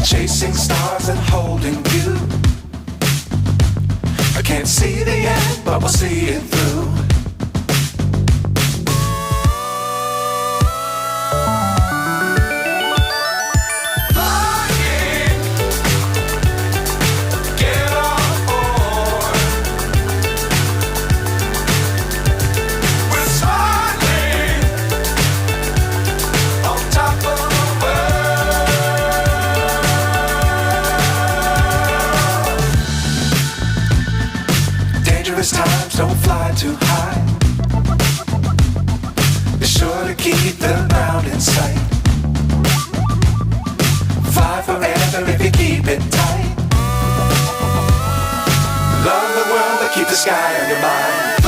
chasing stars and holding you. I can't see the end, but we'll see it through. Times don't fly too high. Be sure to keep the ground in sight. Fly forever if you keep it tight. Love the world but keep the sky on your mind.